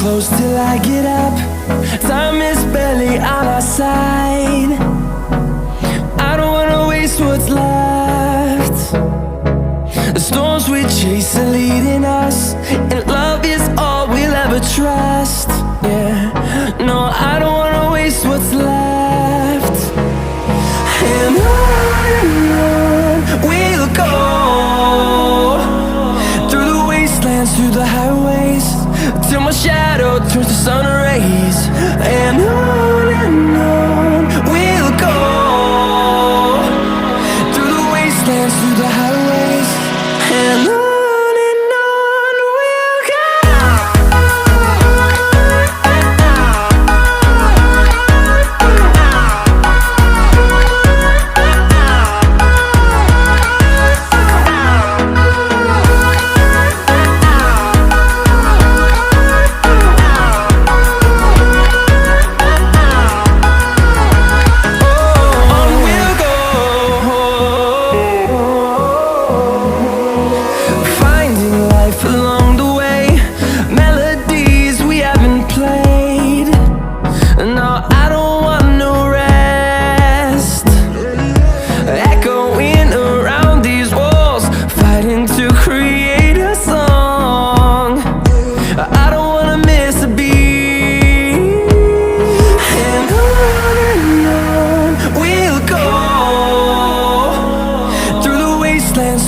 close till I get up. Time is barely on our side. I don't wanna waste what's left. The storms we chase are leading us, and love is all we'll ever trust. Yeah, no, I don't wanna waste what's left. And on we'll go, through the wastelands, through the highways, till my shadow turns to sun rays. And on we'll go, through the wastelands, through the highways, and on.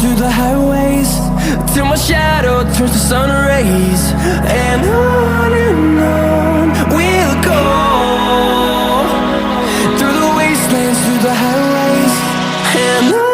Through the highways, till my shadow turns to sun rays. And on we'll go, through the wastelands, through the highways, and on.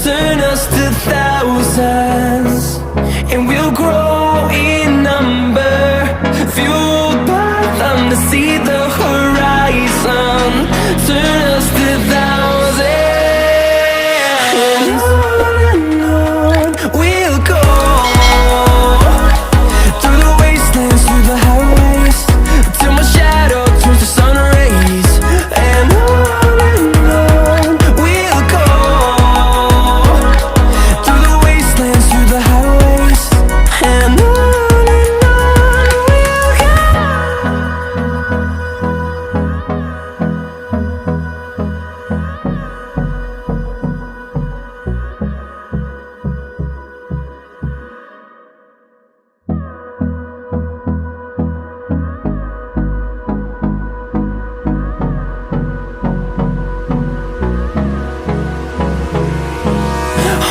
Turn us to thousands, and we'll grow in number, fueled by them to see the horizon. Turn us to thousands, and on we'll go, through the wastelands, through the highways, till my shadow turns to sun rays. And on we'll go, through the wastelands, through the highways, and on we'll go.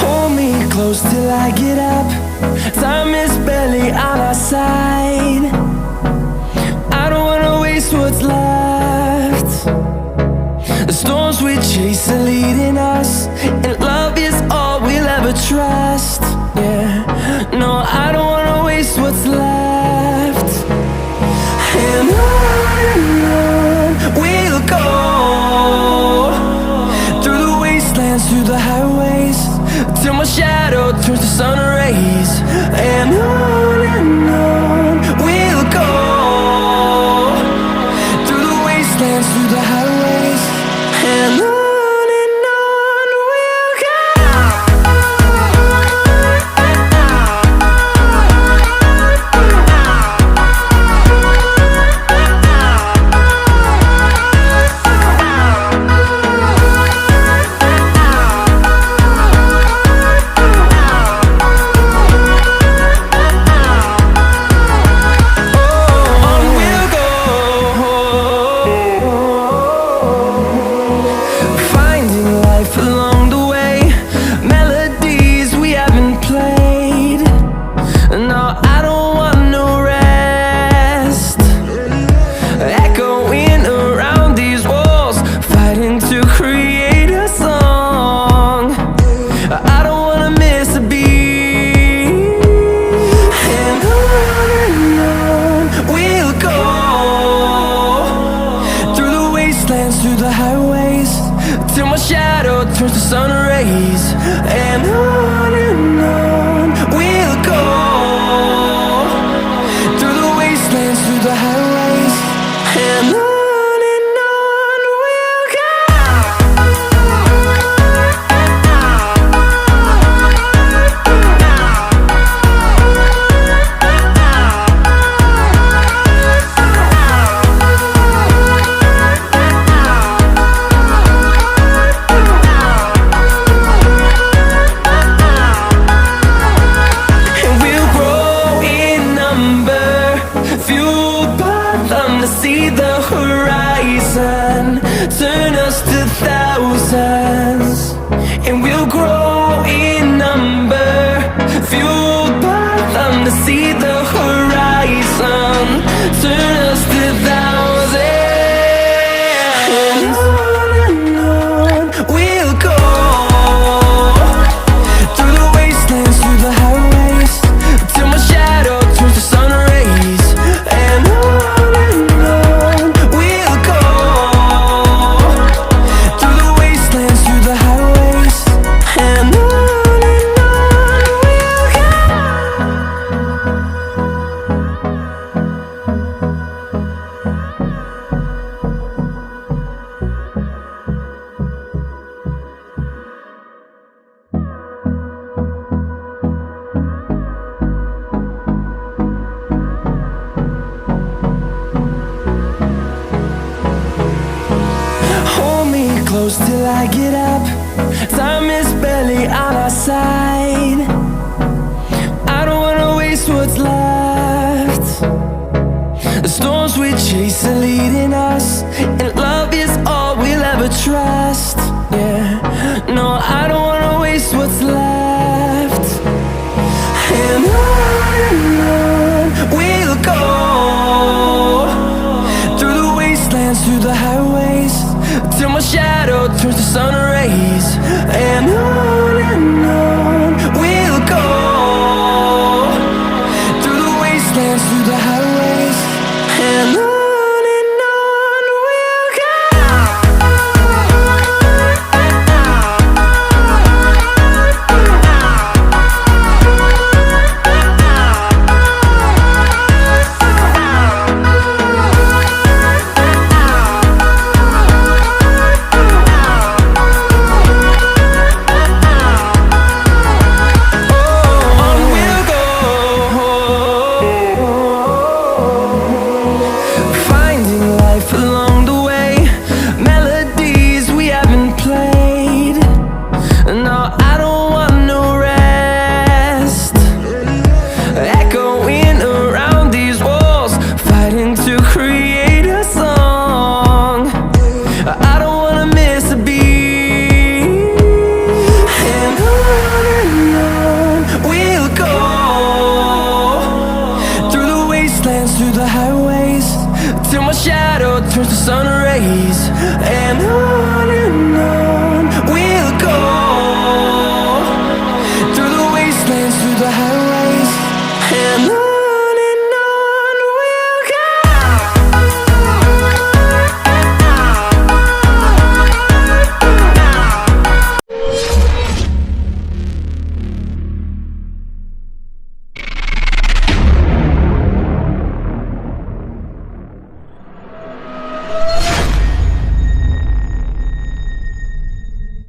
Hold me close till I get up. Time is barely on our side. I don't wanna waste what's left. The storms we chase are leading us, and love is all we'll ever trust. Yeah, no, I don't wanna waste what's left. And on we'll go, through the wastelands, through the highways, till my shadow turns to sun rays. And on we'll go, through the wastelands, through the highways, and on. turns to sun rays, and on we'll go, through the wastelands, through the highways, and on we'll go. See the horizon, turn us to thousands, and we'll grow in number, fueled by them to see the horizon, turn us to thousands, and on we'll go, through the wastelands, through the highways, till my shadow turns to sun rays, and on close till I get up. Time is barely on our side. I don't wanna waste what's left. The storms we chase are leading us, and love is all we'll ever trust. Yeah, no, I don't wanna waste what's left. And